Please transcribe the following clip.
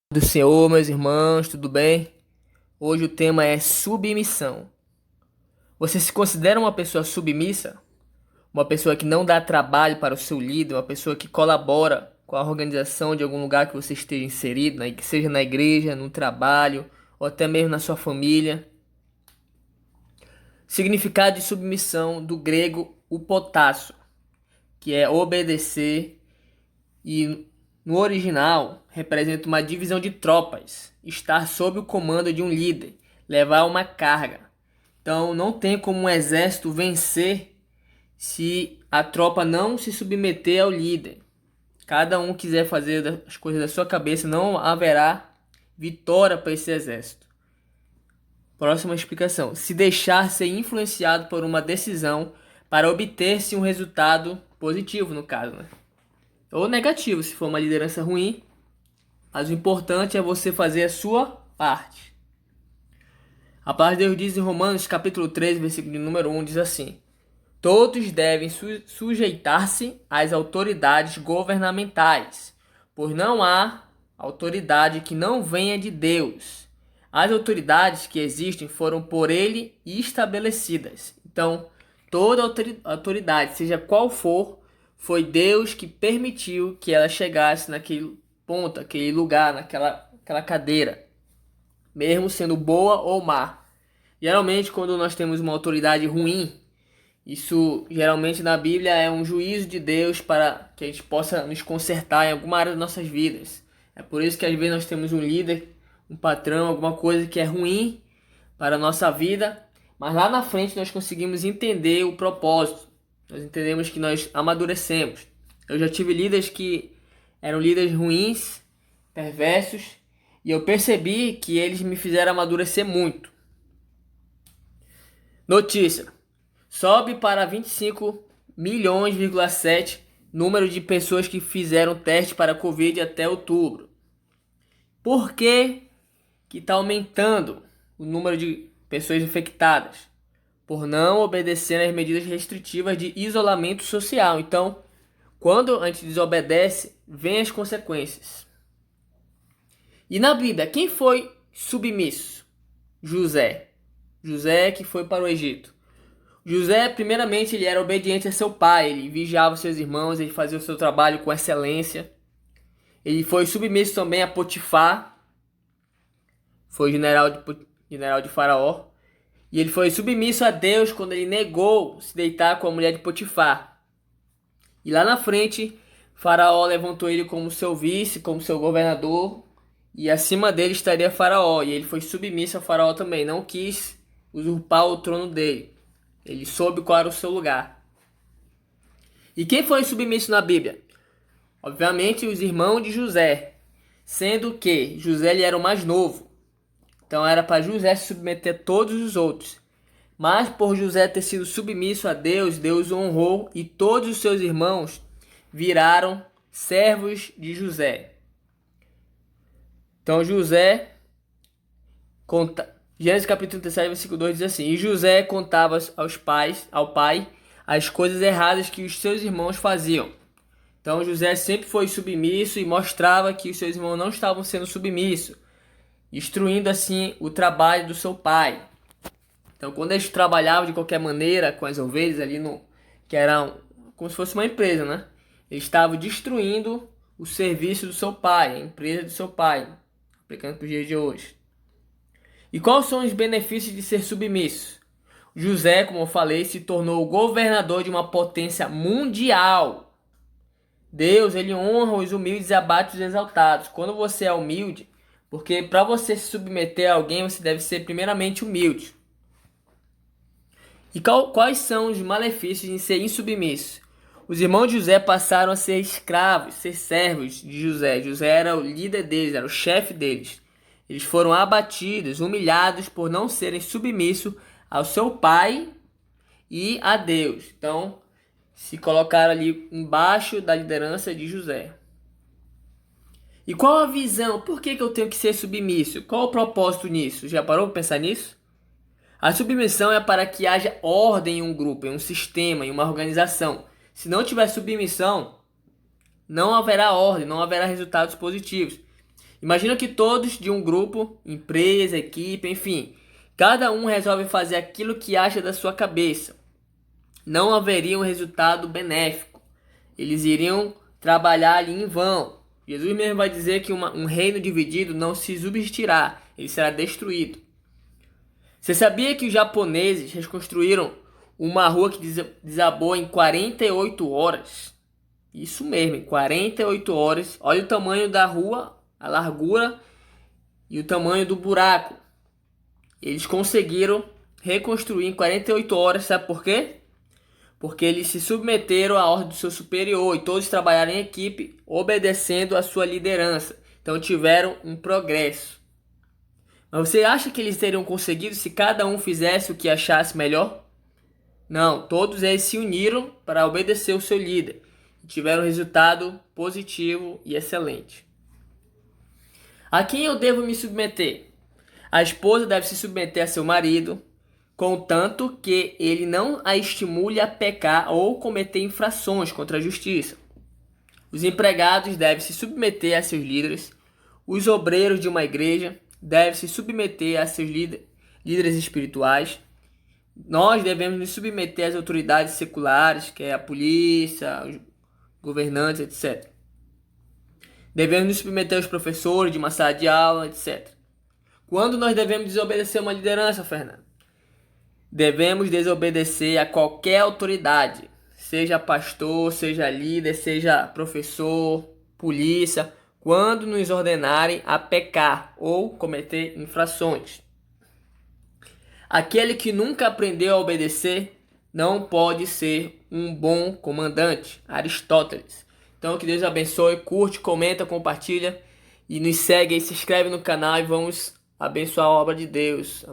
Do Senhor, meus irmãos, tudo bem? Hoje o tema é submissão. Você se considera uma pessoa submissa? Uma pessoa que não dá trabalho para o seu líder, uma pessoa que colabora com a organização de algum lugar que você esteja inserido, que seja na igreja, no trabalho ou até mesmo na sua família? Significado de submissão do grego upotasso, que é obedecer, e no original representa uma divisão de tropas, estar sob o comando de um líder, levar uma carga. Então não tem como um exército vencer se a tropa não se submeter ao líder. Cada um quiser fazer as coisas da sua cabeça, não haverá vitória para esse exército. Próxima explicação. Se deixar ser influenciado por uma decisão para obter-se um resultado positivo, no caso, ou negativo, se for uma liderança ruim. Mas o importante é você fazer a sua parte. A palavra de Deus diz em Romanos capítulo 13, versículo de número 1, diz assim: todos devem sujeitar-se às autoridades governamentais, pois não há autoridade que não venha de Deus. As autoridades que existem foram por ele estabelecidas. Então, toda autoridade, seja qual for, foi Deus que permitiu que ela chegasse naquele ponto, aquele lugar, aquela cadeira, mesmo sendo boa ou má. Geralmente, quando nós temos uma autoridade ruim, isso geralmente na Bíblia é um juízo de Deus para que a gente possa nos consertar em alguma área das nossas vidas. É por isso que às vezes nós temos um líder, um patrão, alguma coisa que é ruim para a nossa vida, mas lá na frente nós conseguimos entender o propósito. Nós entendemos que nós amadurecemos. Eu já tive líderes que eram líderes ruins, perversos, e eu percebi que eles me fizeram amadurecer muito. Notícia: sobe para 25 milhões,7 número de pessoas que fizeram teste para Covid até outubro. Por que está aumentando o número de pessoas infectadas? Por não obedecer às medidas restritivas de isolamento social. Então, quando a gente desobedece, vem as consequências. E na Bíblia, quem foi submisso? José. José que foi para o Egito. José, primeiramente, ele era obediente a seu pai, ele vigiava seus irmãos, ele fazia o seu trabalho com excelência. Ele foi submisso também a Potifar, foi general de Faraó. E ele foi submisso a Deus quando ele negou se deitar com a mulher de Potifar. E lá na frente, Faraó levantou ele como seu vice, como seu governador. E acima dele estaria Faraó. E ele foi submisso a Faraó também. Não quis usurpar o trono dele. Ele soube qual era o seu lugar. E quem foi submisso na Bíblia? Obviamente os irmãos de José. Sendo que José ele era o mais novo. Então era para José se submeter a todos os outros. Mas por José ter sido submisso a Deus, Deus o honrou e todos os seus irmãos viraram servos de José. Então José, Gênesis capítulo 37, versículo 2 diz assim: e José contava ao pai as coisas erradas que os seus irmãos faziam. Então José sempre foi submisso e mostrava que os seus irmãos não estavam sendo submissos, instruindo assim o trabalho do seu pai. Então quando eles trabalhavam de qualquer maneira com as ovelhas ali que era como se fosse uma empresa, eles estavam destruindo o serviço do seu pai, a empresa do seu pai, aplicando para os dias de hoje. E quais são os benefícios de ser submisso? José, como eu falei, se tornou o governador de uma potência mundial. Deus, ele honra os humildes e abate os exaltados. Quando você é humilde, porque para você se submeter a alguém, você deve ser primeiramente humilde. E quais são os malefícios em ser insubmisso? Os irmãos de José passaram a ser escravos, ser servos de José. José era o líder deles, era o chefe deles. Eles foram abatidos, humilhados por não serem submissos ao seu pai e a Deus. Então, se colocaram ali embaixo da liderança de José. E qual a visão? Por que eu tenho que ser submisso? Qual o propósito nisso? Já parou para pensar nisso? A submissão é para que haja ordem em um grupo, em um sistema, em uma organização. Se não tiver submissão, não haverá ordem, não haverá resultados positivos. Imagina que todos de um grupo, empresa, equipe, enfim, cada um resolve fazer aquilo que acha da sua cabeça. Não haveria um resultado benéfico. Eles iriam trabalhar ali em vão. Jesus mesmo vai dizer que um reino dividido não se subsistirá, ele será destruído. Você sabia que os japoneses reconstruíram uma rua que desabou em 48 horas? Isso mesmo, em 48 horas. Olha o tamanho da rua, a largura e o tamanho do buraco. Eles conseguiram reconstruir em 48 horas, sabe por quê? Porque eles se submeteram à ordem do seu superior e todos trabalharam em equipe, obedecendo à sua liderança. Então tiveram um progresso. Mas você acha que eles teriam conseguido se cada um fizesse o que achasse melhor? Não, todos eles se uniram para obedecer o seu líder e tiveram um resultado positivo e excelente. A quem eu devo me submeter? A esposa deve se submeter a seu marido, contanto que ele não a estimule a pecar ou cometer infrações contra a justiça. Os empregados devem se submeter a seus líderes. Os obreiros de uma igreja devem se submeter a seus líderes espirituais. Nós devemos nos submeter às autoridades seculares, que é a polícia, os governantes, etc. Devemos nos submeter aos professores de uma sala de aula, etc. Quando nós devemos desobedecer uma liderança, Fernando? Devemos desobedecer a qualquer autoridade, seja pastor, seja líder, seja professor, polícia, quando nos ordenarem a pecar ou cometer infrações. Aquele que nunca aprendeu a obedecer não pode ser um bom comandante. Aristóteles. Então que Deus abençoe, curte, comenta, compartilha e nos segue e se inscreve no canal e vamos abençoar a obra de Deus.